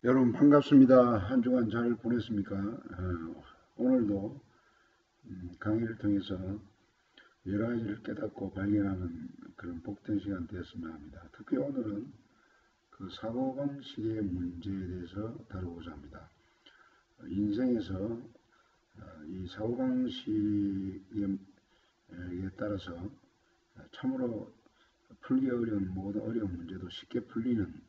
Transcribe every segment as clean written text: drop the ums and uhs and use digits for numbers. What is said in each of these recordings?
여러분 반갑습니다. 한 주간 잘 보냈습니까? 오늘도 강의를 통해서 여러 가지를 깨닫고 발견하는 그런 복된 시간 되었으면 합니다. 특히 오늘은 그 사고방식의 문제에 대해서 다루고자 합니다. 인생에서 이 사고방식에 따라서 참으로 풀기 어려운 모든 어려운 문제도 쉽게 풀리는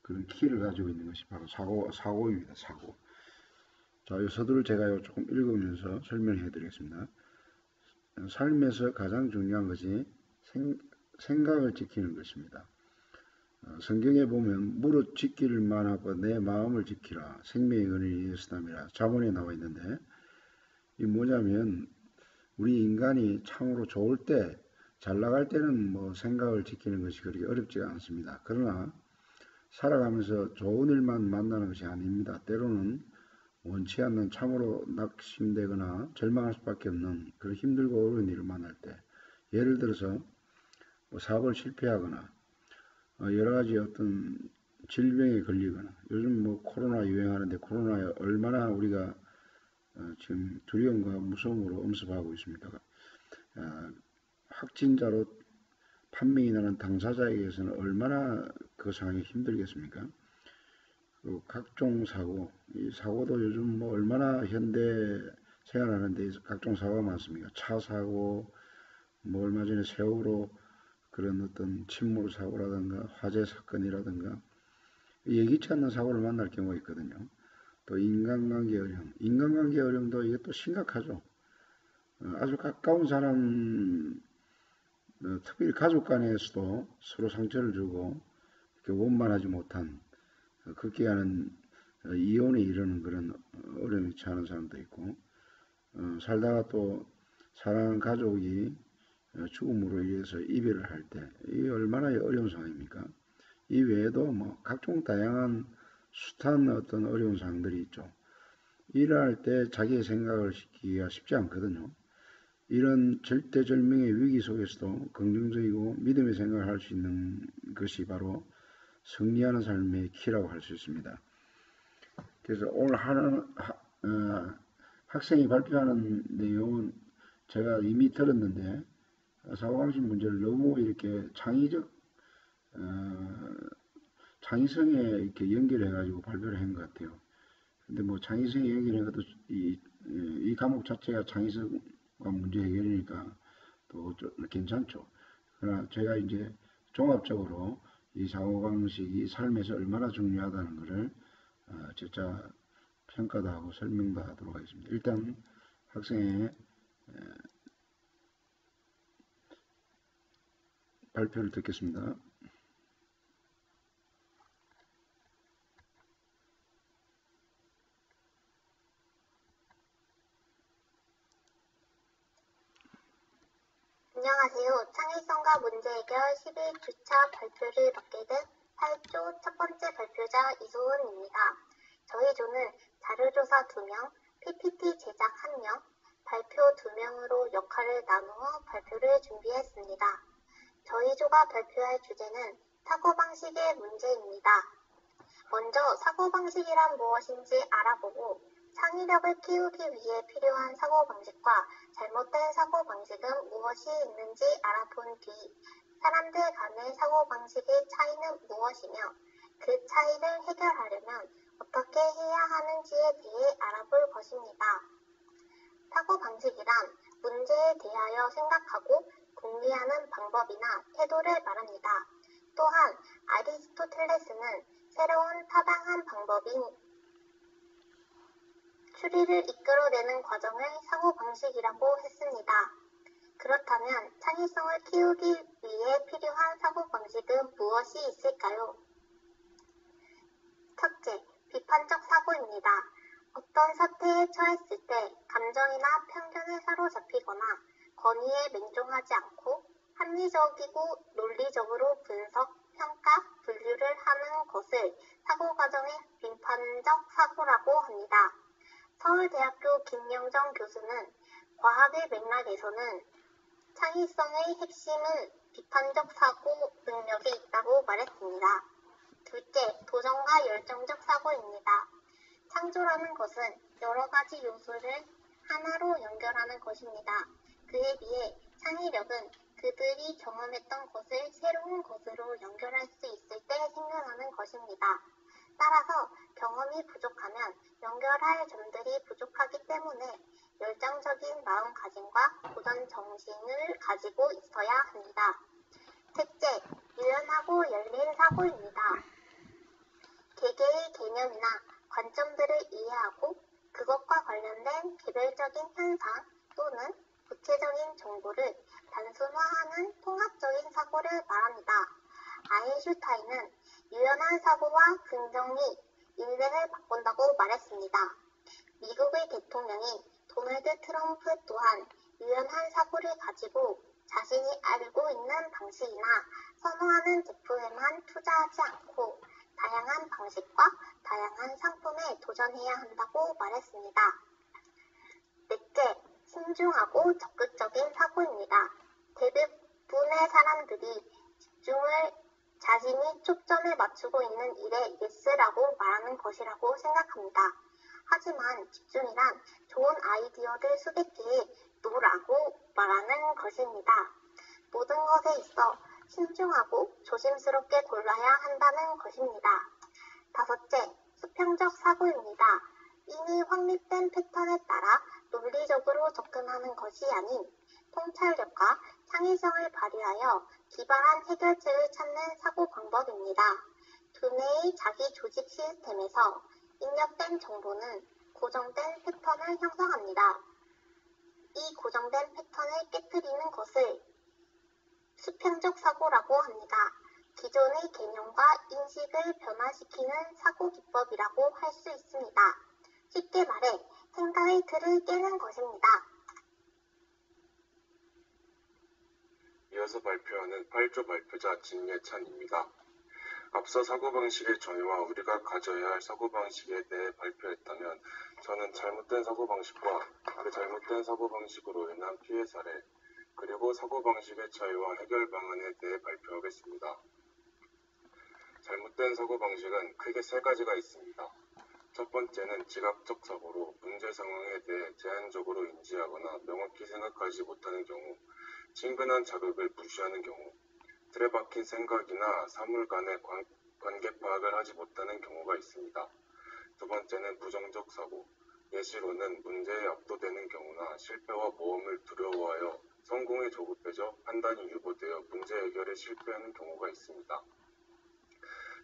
그런 키를 가지고 있는 것이 바로 사고입니다. 사고. 자, 이 서두를 제가 조금 읽으면서 설명해 드리겠습니다. 삶에서 가장 중요한 것이 생각을 지키는 것입니다. 성경에 보면 무릇 지키를만 하고 내 마음을 지키라 생명의 근원이 예수님이라 자본에 나와 있는데, 이 뭐냐면 우리 인간이 참으로 좋을 때, 잘 나갈 때는 뭐 생각을 지키는 것이 그렇게 어렵지가 않습니다. 그러나 살아가면서 좋은 일만 만나는 것이 아닙니다. 때로는 원치 않는 참으로 낙심되거나 절망할 수밖에 없는 그런 힘들고 어려운 일을 만날 때, 예를 들어서 뭐 사업을 실패하거나 여러 가지 어떤 질병에 걸리거나, 요즘 뭐 코로나 유행하는데 코로나에 얼마나 우리가 지금 두려움과 무서움으로 엄습하고 있습니까? 확진자로 판명이 나는 당사자에게서는 얼마나 그 상황이 힘들겠습니까? 각종 사고, 이 사고도 요즘 뭐 얼마나 현대 생활하는데 각종 사고가 많습니까? 차 사고, 뭐 얼마 전에 세월호 그런 어떤 침몰 사고라든가 화재 사건이라든가 예기치 않는 사고를 만날 경우가 있거든요. 또 인간관계 어려움, 인간관계 어려움도 이게 또 심각하죠. 아주 가까운 사람, 특별히 가족 간에서도 서로 상처를 주고 이렇게 원만하지 못한, 그렇게 하는 이혼에 이르는 그런 어려움이 처하는 사람도 있고, 살다가 또 사랑하는 가족이 죽음으로 인해서 이별을 할 때, 이게 얼마나 어려운 상황입니까? 이 외에도 뭐 각종 다양한 숱한 어떤 어려운 상황들이 있죠. 일을 할 때 자기의 생각을 시키기가 쉽지 않거든요. 이런 절대절명의 위기 속에서도 긍정적이고 믿음의 생각을 할 수 있는 것이 바로 승리하는 삶의 키라고 할 수 있습니다. 그래서 오늘 학생이 발표하는 내용은 제가 이미 들었는데, 사고방식 문제를 너무 이렇게 창의성에 이렇게 연결해가지고 발표를 한 것 같아요. 근데 뭐 창의성에 연결해가도 이 과목 자체가 창의성과 문제 해결이니까 또 괜찮죠. 그러나 제가 이제 종합적으로 이 사고방식이 삶에서 얼마나 중요하다는 것을 진짜 평가도 하고 설명도 하도록 하겠습니다. 일단 학생의 발표를 듣겠습니다. 안녕하세요. 창의성과 문제 해결 11주차 발표를 맡게 된 8조 첫 번째 발표자 이소은입니다. 저희 조는 자료조사 2명, PPT 제작 1명, 발표 2명으로 역할을 나누어 발표를 준비했습니다. 저희 조가 발표할 주제는 사고방식의 문제입니다. 먼저 사고방식이란 무엇인지 알아보고, 창의력을 키우기 위해 필요한 사고방식과 잘못된 사고방식은 무엇이 있는지 알아본 뒤, 사람들 간의 사고방식의 차이는 무엇이며 그 차이를 해결하려면 어떻게 해야 하는지에 대해 알아볼 것입니다. 사고방식이란 문제에 대하여 생각하고 궁리하는 방법이나 태도를 말합니다. 또한 아리스토텔레스는 새로운 타당한 방법인 추리를 이끌어내는 과정을 사고방식이라고 했습니다. 그렇다면 창의성을 키우기 위해 필요한 사고방식은 무엇이 있을까요? 첫째, 비판적 사고입니다. 어떤 사태에 처했을 때 감정이나 편견에 사로잡히거나 권위에 맹종하지 않고 합리적이고 논리적으로 분석, 평가, 분류를 하는 것을 사고 과정의 비판적 사고라고 합니다. 서울대학교 김영정 교수는 과학의 맥락에서는 창의성의 핵심은 비판적 사고 능력에 있다고 말했습니다. 둘째, 도전과 열정적 사고입니다. 창조라는 것은 여러 가지 요소를 하나로 연결하는 것입니다. 그에 비해 창의력은 그들이 경험했던 것을 새로운 것으로 연결할 수 있을 때 생겨나는 것입니다. 따라서 경험이 부족하면 연결할 점들이 부족하기 때문에 열정적인 마음가짐과 도전 정신을 가지고 있어야 합니다. 셋째, 유연하고 열린 사고입니다. 개개의 개념이나 관점들을 이해하고 그것과 관련된 개별적인 현상 또는 구체적인 정보를 단순화하는 통합적인 사고를 말합니다. 아인슈타인은 유연한 사고와 긍정이 인생을 바꾼다고 말했습니다. 미국의 대통령인 도널드 트럼프 또한 유연한 사고를 가지고 자신이 알고 있는 방식이나 선호하는 제품에만 투자하지 않고 다양한 방식과 다양한 상품에 도전해야 한다고 말했습니다. 넷째, 신중하고 적극적인 사고입니다. 대부분의 사람들이 집중을 자신이 초점에 맞추고 있는 일에 예스라고 말하는 것이라고 생각합니다. 하지만 집중이란 좋은 아이디어들 수백 개에 노라고 말하는 것입니다. 모든 것에 있어 신중하고 조심스럽게 골라야 한다는 것입니다. 다섯째, 수평적 사고입니다. 이미 확립된 패턴에 따라 논리적으로 접근하는 것이 아닌 통찰력과 창의성을 발휘하여 기발한 해결책을 찾는 사고 방법입니다. 두뇌의 자기 조직 시스템에서 입력된 정보는 고정된 패턴을 형성합니다. 이 고정된 패턴을 깨뜨리는 것을 수평적 사고라고 합니다. 기존의 개념과 인식을 변화시키는 사고 기법이라고 할 수 있습니다. 쉽게 말해 생각의 틀을 깨는 것입니다. 이어서 발표하는 8조 발표자 진예찬입니다. 앞서 사고방식의 전유와 우리가 가져야 할 사고방식에 대해 발표했다면 저는 잘못된 사고방식과 그 잘못된 사고방식으로 인한 피해 사례, 그리고 사고방식의 차이와 해결 방안에 대해 발표하겠습니다. 잘못된 사고방식은 크게 세 가지가 있습니다. 첫 번째는 지각적 사고로 문제 상황에 대해 제한적으로 인지하거나 명확히 생각하지 못하는 경우, 친근한 자극을 무시하는 경우, 틀에 박힌 생각이나 사물 간의 관계 파악을 하지 못하는 경우가 있습니다. 두 번째는 부정적 사고, 예시로는 문제에 압도되는 경우나 실패와 모험을 두려워하여 성공에 조급해져 판단이 유보되어 문제 해결에 실패하는 경우가 있습니다.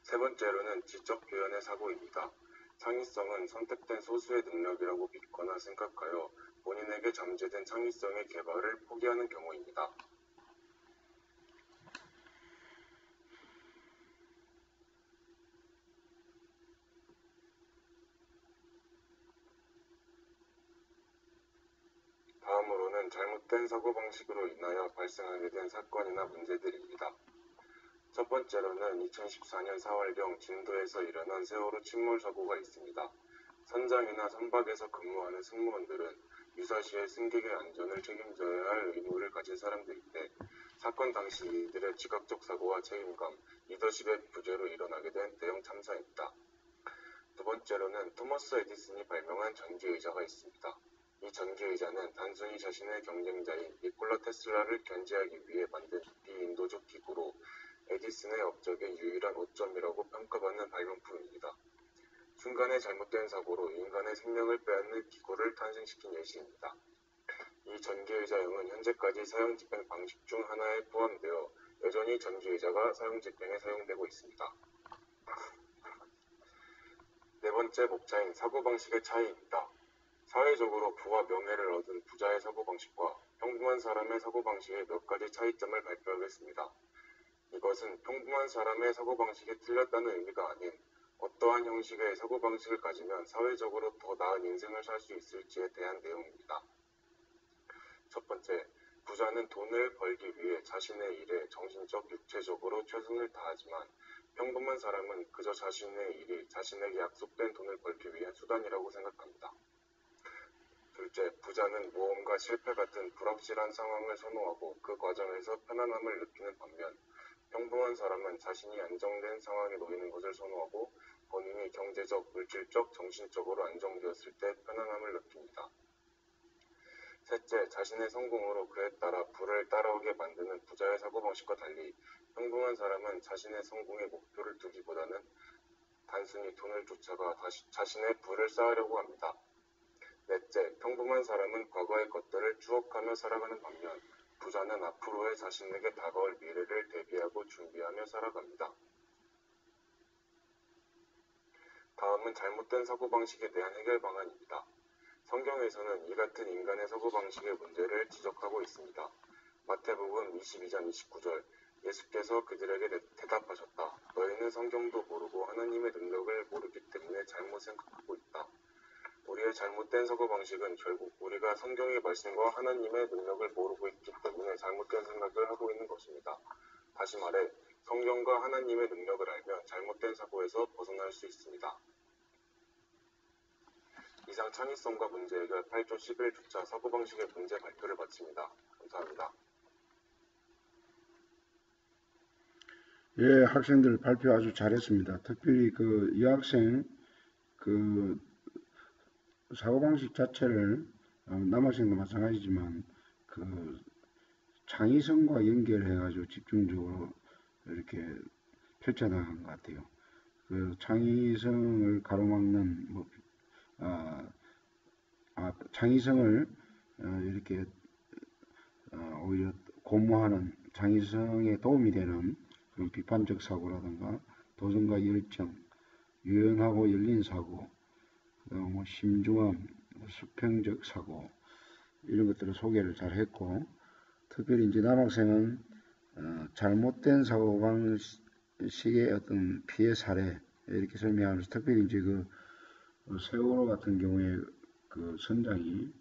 세 번째로는 지적 표현의 사고입니다. 창의성은 선택된 소수의 능력이라고 믿거나 생각하여 본인에게 잠재된 창의성의 개발을 포기하는 경우입니다. 다음으로는 잘못된 사고방식으로 인하여 발생하게 된 사건이나 문제들입니다. 첫 번째로는 2014년 4월경 진도에서 일어난 세월호 침몰 사고가 있습니다. 선장이나 선박에서 근무하는 승무원들은 유사시에 승객의 안전을 책임져야 할 의무를 가진 사람들인데 사건 당시 이들의 지각적 사고와 책임감, 리더십의 부재로 일어나게 된 대형 참사입니다. 두 번째로는 토머스 에디슨이 발명한 전기의자가 있습니다. 이 전기의자는 단순히 자신의 경쟁자인 니콜라 테슬라를 견제하기 위해 만든 비인도적 기구로 에디슨의 업적의 유일한 오점이라고 평가받는 발명품입니다. 순간의 잘못된 사고로 인간의 생명을 빼앗는 기구를 탄생시킨 예시입니다. 이 전기의자형은 현재까지 사형집행 방식 중 하나에 포함되어 여전히 전기의자가 사형집행에 사용되고 있습니다. 네 번째 목차인 사고방식의 차이입니다. 사회적으로 부와 명예를 얻은 부자의 사고방식과 평범한 사람의 사고방식의 몇 가지 차이점을 발표하겠습니다. 이것은 평범한 사람의 사고방식이 틀렸다는 의미가 아닌 어떠한 형식의 사고방식을 가지면 사회적으로 더 나은 인생을 살 수 있을지에 대한 내용입니다. 첫 번째, 부자는 돈을 벌기 위해 자신의 일에 정신적, 육체적으로 최선을 다하지만 평범한 사람은 그저 자신의 일이 자신에게 약속된 돈을 벌기 위한 수단이라고 생각합니다. 둘째, 부자는 모험과 실패 같은 불확실한 상황을 선호하고 그 과정에서 편안함을 느끼는 반면 평범한 사람은 자신이 안정된 상황에 놓이는 것을 선호하고 본인이 경제적, 물질적, 정신적으로 안정되었을 때 편안함을 느낍니다. 셋째, 자신의 성공으로 그에 따라 부를 따라오게 만드는 부자의 사고방식과 달리 평범한 사람은 자신의 성공에 목표를 두기보다는 단순히 돈을 쫓아가 자신의 부를 쌓으려고 합니다. 넷째, 평범한 사람은 과거의 것들을 추억하며 살아가는 반면 부자는 앞으로의 자신에게 다가올 미래를 대비하고 준비하며 살아갑니다. 다음은 잘못된 사고방식에 대한 해결 방안입니다. 성경에서는 이 같은 인간의 사고방식의 문제를 지적하고 있습니다. 마태복음 22장 29절, 예수께서 그들에게 대답하셨다. 너희는 성경도 모르고 하나님의 능력을 모르기 때문에 잘못 생각하고 있다. 우리의 잘못된 사고방식은 결국 우리가 성경의 말씀과 하나님의 능력을 모르고 있기 때문에 잘못된 생각을 하고 있는 것입니다. 다시 말해 성경과 하나님의 능력을 알면 잘못된 사고에서 벗어날 수 있습니다. 이상 창의성과 문제 해결 8조 11주차 사고방식의 문제 발표를 마칩니다. 감사합니다. 예, 학생들 발표 아주 잘했습니다. 특별히 그 여학생 그 사고방식 자체를 남학생도 마찬가지지만 그 창의성과 연결해가지고 집중적으로 이렇게 펼쳐나간 것 같아요. 그 창의성을 가로막는 창의성을 이렇게 오히려 고무하는 창의성에 도움이 되는 그런 비판적 사고라든가 도전과 열정, 유연하고 열린 사고, 뭐 신중함, 수평적 사고 이런 것들을 소개를 잘 했고, 특별히 이제 남학생은 잘못된 사고방식의 어떤 피해 사례 이렇게 설명하면서 특별히 이제 그 세월호 같은 경우에 그 선장이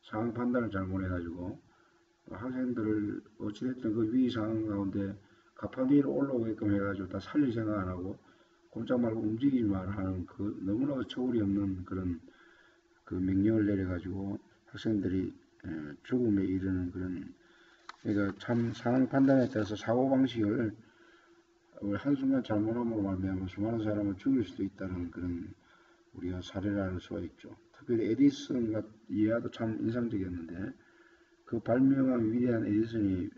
상황 판단을 잘못해가지고 학생들을 어찌됐든 그 위기 상황 가운데 가판 위로 올라오게끔 해가지고 다 살릴 생각 안 하고 꼼짝 말고 움직이지 마라 하는 그 너무나 처울이 없는 그런 그 명령을 내려가지고 학생들이 죽음에 이르는 그런, 그러니까 참 상황 판단에 따라서 사고방식을 한순간 잘못함으로 말미암아 수많은 사람을 죽일 수도 있다는 그런 우리가 사례를 알 수가 있죠. 특별히 에디슨 이하도 참 인상적이었는데 그 발명한 위대한 에디슨이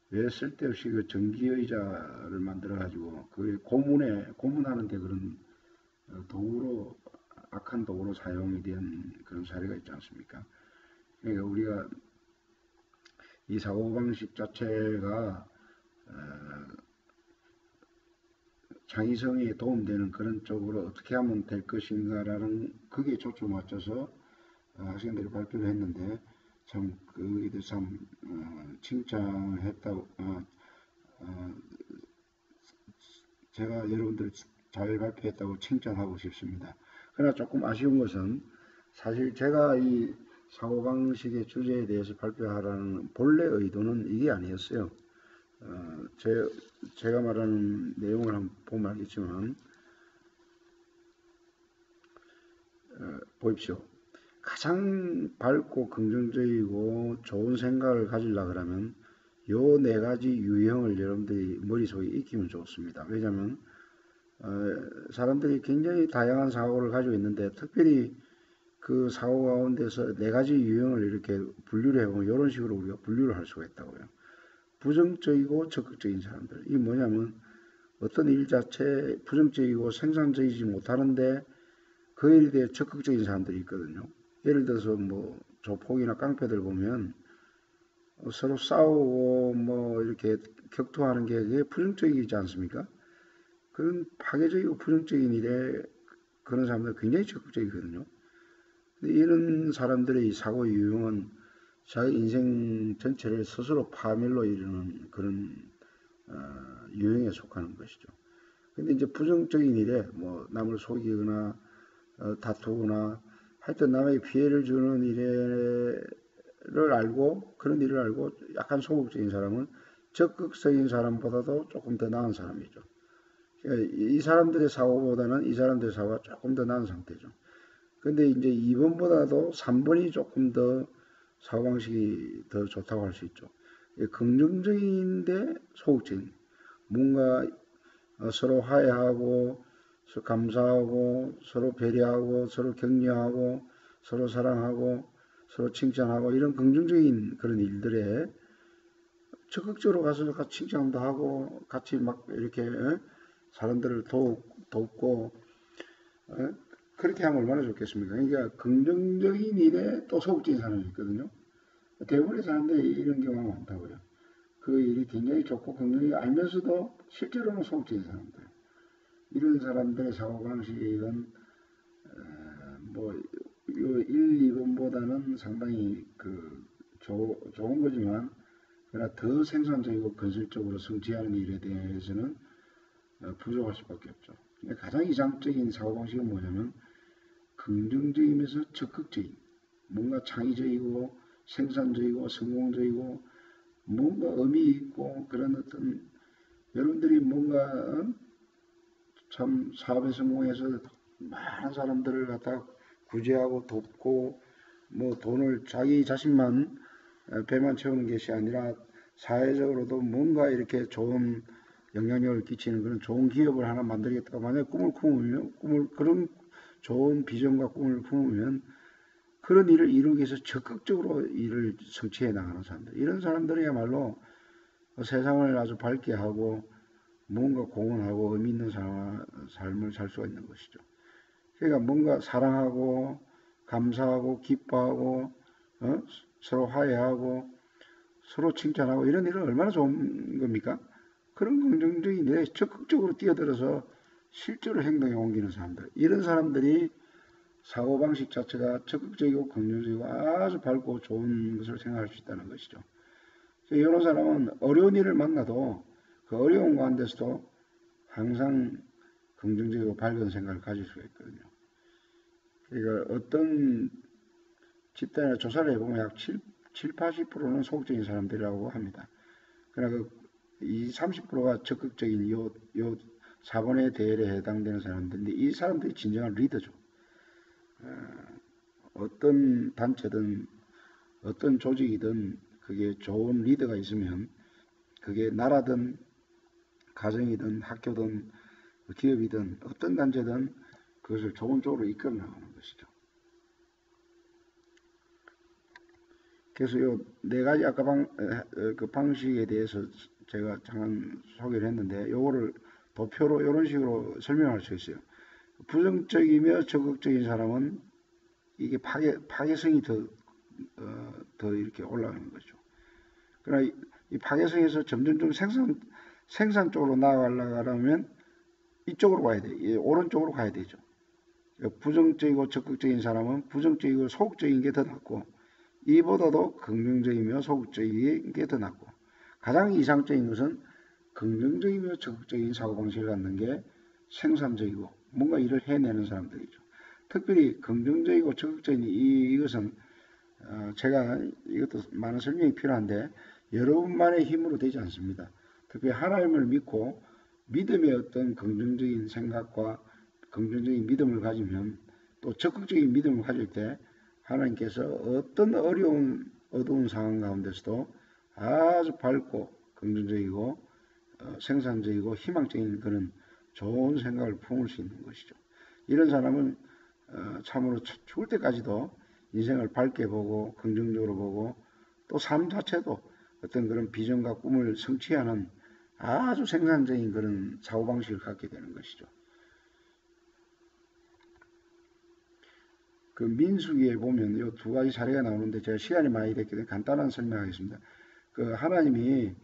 왜 쓸데없이 그 전기의자를 만들어가지고 그 고문하는데 그런 도구로 악한 도구로 사용이 된 그런 사례가 있지 않습니까? 그러니까 우리가 이 사고방식 자체가 창의성에 도움되는 그런 쪽으로 어떻게 하면 될 것인가라는 거기에 초점 맞춰서 학생들이 발표를 했는데 참 그에 대해서 참 칭찬했다고 제가 여러분들 잘 발표했다고 칭찬하고 싶습니다. 그러나 조금 아쉬운 것은 사실 제가 이 사고방식의 주제에 대해서 발표하라는 본래 의도는 이게 아니었어요. 제가 말하는 내용을 한번 보면 알겠지만 보십시오. 가장 밝고 긍정적이고 좋은 생각을 가지려고 그러면 요 네 가지 유형을 여러분들이 머릿속에 익히면 좋습니다. 왜냐하면 사람들이 굉장히 다양한 사고를 가지고 있는데 특별히 그 사고 가운데서 네 가지 유형을 이렇게 분류를 해보면 이런 식으로 우리가 분류를 할 수가 있다고요. 부정적이고 적극적인 사람들. 이게 뭐냐면 어떤 일 자체 부정적이고 생산적이지 못하는데 그 일에 대해 적극적인 사람들이 있거든요. 예를 들어서 뭐 조폭이나 깡패들 보면 서로 싸우고 뭐 이렇게 격투하는 게 그게 부정적이지 않습니까? 그런 파괴적이고 부정적인 일에 그런 사람들 굉장히 적극적이거든요. 근데 이런 사람들의 사고 유형은 자기 인생 전체를 스스로 파멸로 이르는 그런 유형에 속하는 것이죠. 근데 이제 부정적인 일에 뭐 남을 속이거나 다투거나 하여튼 남에게 피해를 주는 일을 알고 그런 일을 알고 약간 소극적인 사람은 적극적인 사람보다도 조금 더 나은 사람이죠. 그러니까 이 사람들의 사고보다는 이 사람들의 사고가 조금 더 나은 상태죠. 근데 이제 2번보다도 3번이 조금 더 사고방식이 더 좋다고 할 수 있죠. 긍정적인데 소극적인. 뭔가 서로 화해하고 서로 감사하고 서로 배려하고 서로 격려하고 서로 사랑하고 서로 칭찬하고 이런 긍정적인 그런 일들에 적극적으로 가서 같이 칭찬도 하고 같이 막 이렇게 사람들을 돕고 그렇게 하면 얼마나 좋겠습니까? 그러니까 긍정적인 일에 또 소극적인 사람이 있거든요. 대부분의 사람들이 이런 경우가 많다고요. 그 일이 굉장히 좋고 긍정적이 알면서도 실제로는 소극적인 사람들. 이런 사람들의 사고방식은 뭐 1, 2번보다는 상당히 좋은 거지만 그러나 더 생산적이고 건설적으로 성취하는 일에 대해서는 부족할 수밖에 없죠. 가장 이상적인 사고방식은 뭐냐면 긍정적이면서 적극적인 뭔가 창의적이고 생산적이고 성공적이고 뭔가 의미 있고 그런 어떤 여러분들이 뭔가 참 사업에 성공해서 많은 사람들을 갖다 구제하고 돕고 뭐 돈을 자기 자신만 배만 채우는 것이 아니라 사회적으로도 뭔가 이렇게 좋은 영향력을 끼치는 그런 좋은 기업을 하나 만들겠다고 만약에 꿈을 품으면 그런 좋은 비전과 꿈을 품으면 그런 일을 이루기 위해서 적극적으로 일을 성취해 나가는 사람들 이런 사람들이야말로 세상을 아주 밝게 하고 뭔가 공헌하고 의미 있는 삶을 살 수가 있는 것이죠. 그러니까 뭔가 사랑하고 감사하고 기뻐하고 서로 화해하고 서로 칭찬하고 이런 일은 얼마나 좋은 겁니까? 그런 긍정적인 일에 적극적으로 뛰어들어서 실제로 행동에 옮기는 사람들 이런 사람들이 사고방식 자체가 적극적이고 긍정적이고 아주 밝고 좋은 것을 생각할 수 있다는 것이죠. 이런 사람은 어려운 일을 만나도 그 어려운 가운데서도 항상 긍정적이고 밝은 생각을 가질 수가 있거든요. 그러니까 어떤 집단이나 조사를 해보면 약 7, 80%는 소극적인 사람들이라고 합니다. 그러나 이 30%가 적극적인 요 4번의 대열에 해당되는 사람들인데 이 사람들이 진정한 리더죠. 어떤 단체든 어떤 조직이든 그게 좋은 리더가 있으면 그게 나라든 가정이든 학교든 기업이든 어떤 단체든 그것을 좋은 쪽으로 이끌어 나가는 것이죠. 그래서 요 네 가지 아까 그 방식에 대해서 제가 잠깐 소개를 했는데 요거를 도표로 이런 식으로 설명할 수 있어요. 부정적이며 적극적인 사람은 이게 파괴성이 더 이렇게 올라가는 거죠. 그러나 이 파괴성에서 점점 생산 쪽으로 나아가려면 이쪽으로 가야 돼. 오른쪽으로 가야 되죠. 부정적이고 적극적인 사람은 부정적이고 소극적인 게 더 낫고 이보다도 긍정적이며 소극적인 게 더 낫고 가장 이상적인 것은 긍정적이며 적극적인 사고방식을 갖는 게 생산적이고 뭔가 일을 해내는 사람들이죠. 특별히 긍정적이고 적극적인 이것은 제가 이것도 많은 설명이 필요한데 여러분만의 힘으로 되지 않습니다. 특히 하나님을 믿고 믿음의 어떤 긍정적인 생각과 긍정적인 믿음을 가지면 또 적극적인 믿음을 가질 때 하나님께서 어떤 어두운 상황 가운데서도 아주 밝고 긍정적이고 생산적이고 희망적인 그런 좋은 생각을 품을 수 있는 것이죠. 이런 사람은 참으로 죽을 때까지도 인생을 밝게 보고 긍정적으로 보고 또 삶 자체도 어떤 그런 비전과 꿈을 성취하는 아주 생산적인 그런 사고방식을 갖게 되는 것이죠. 그 민수기에 보면 이 두 가지 사례가 나오는데 제가 시간이 많이 됐기 때문에 간단한 설명하겠습니다. 그 하나님이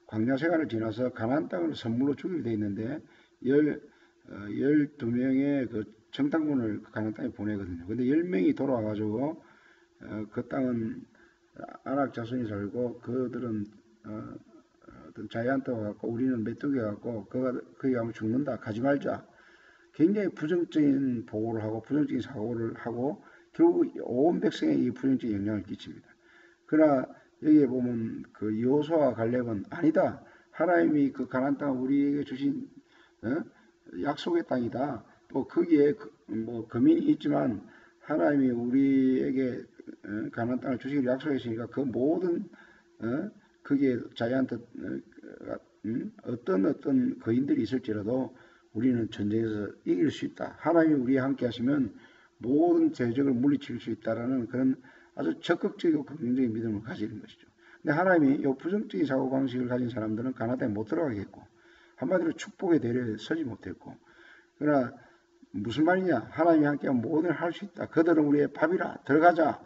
광야 생활을 지나서 가나안 땅을 선물로 주기로 되어 있는데 12명의 그 정탐꾼을 가나안 땅에 보내거든요. 근데 10명이 돌아와가지고 그 땅은 아낙 자손이 살고 그들은 어떤 자이언트가 갖고 우리는 메뚜기가 갖고 거기 가면 죽는다. 가지 말자. 굉장히 부정적인 보고를 하고 부정적인 사고를 하고 결국 온 백성에 이 부정적인 영향을 끼칩니다. 그러나 여기에 보면 그 여호수아와 갈렙은 아니다. 하나님이 그 가나안 땅을 우리에게 주신 약속의 땅이다. 또 거기에 뭐 거민이 있지만 하나님이 우리에게 가나안 땅을 주시기로 약속했으니까 그 모든 그 거기에 자기한테 어떤 거인들이 있을지라도 우리는 전쟁에서 이길 수 있다. 하나님이 우리와 함께 하시면 모든 대적을 물리칠 수 있다라는 그런 아주 적극적이고 긍정적인 믿음을 가지는 것이죠. 근데 하나님이 이 부정적인 사고방식을 가진 사람들은 가나안에 못 들어가겠고 한마디로 축복의 대열에 서지 못했고, 그러나 무슨 말이냐, 하나님이 함께하면 뭐든 할 수 있다, 그들은 우리의 밥이라 들어가자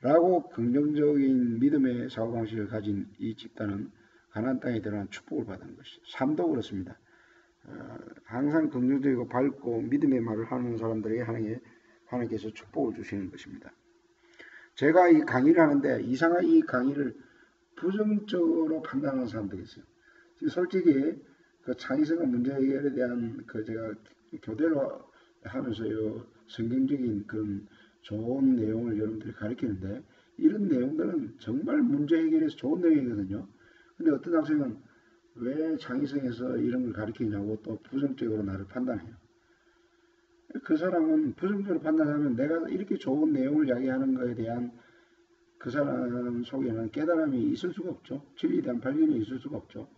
라고 긍정적인 믿음의 사고방식을 가진 이 집단은 가나안 땅에 들어간 축복을 받은 것이죠. 삶도 그렇습니다. 항상 긍정적이고 밝고 믿음의 말을 하는 사람들에게 하나님께서 축복을 주시는 것입니다. 제가 이 강의를 하는데 이상하게 이 강의를 부정적으로 판단하는 사람들이 있어요. 솔직히 그 창의성과 문제 해결에 대한 제가 교대를 하면서요, 성경적인 그런 좋은 내용을 여러분들이 가르치는데 이런 내용들은 정말 문제 해결에서 좋은 내용이거든요. 근데 어떤 학생은 왜 창의성에서 이런 걸 가르치냐고 또 부정적으로 나를 판단해요. 그 사람은 부정적으로 판단하면 내가 이렇게 좋은 내용을 이야기하는 것에 대한 그 사람 속에는 깨달음이 있을 수가 없죠. 진리에 대한 발견이 있을 수가 없죠.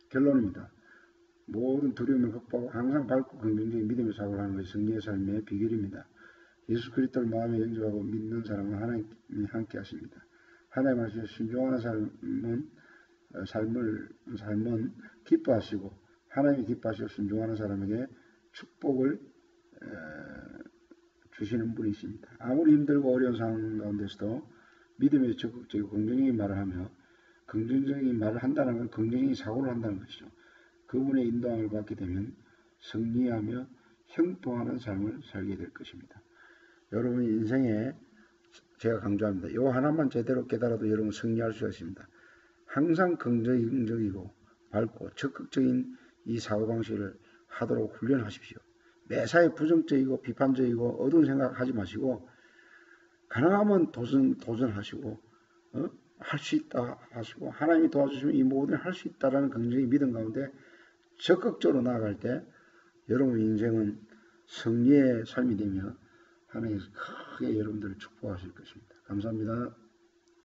결론입니다. 모든 두려움을 극복하고 항상 밝고 긍정적인 믿음의 사고를 하는 것이 승리의 삶의 비결입니다. 예수 그리스도를 마음에 영접하고 믿는 사람은 하나님이 함께 하십니다. 하나님 말씀에 순종하는 삶은 기뻐하시고 하나님이 기뻐하시고 순종하는 사람에게 축복을 주시는 분이십니다. 아무리 힘들고 어려운 상황 가운데서도 믿음의 적극적이고 긍정적인 말을 하며, 긍정적인 말을 한다는 건 긍정적인 사고를 한다는 것이죠. 그분의 인도함을 받게 되면 승리하며 형통하는 삶을 살게 될 것입니다. 여러분 인생에 제가 강조합니다. 이 하나만 제대로 깨달아도 여러분 승리할 수가 있습니다. 항상 긍정적이고 밝고 적극적인 이 사고방식을 하도록 훈련하십시오. 매사에 부정적이고 비판적이고 어두운 생각하지 마시고 가능하면 도전하시고 할 수 있다 하시고 하나님이 도와주시면 이 모든 할 수 있다라는 긍정적인 믿음 가운데 적극적으로 나아갈 때 여러분 인생은 승리의 삶이 되며 하나님께서 크게 여러분들을 축복하실 것입니다. 감사합니다.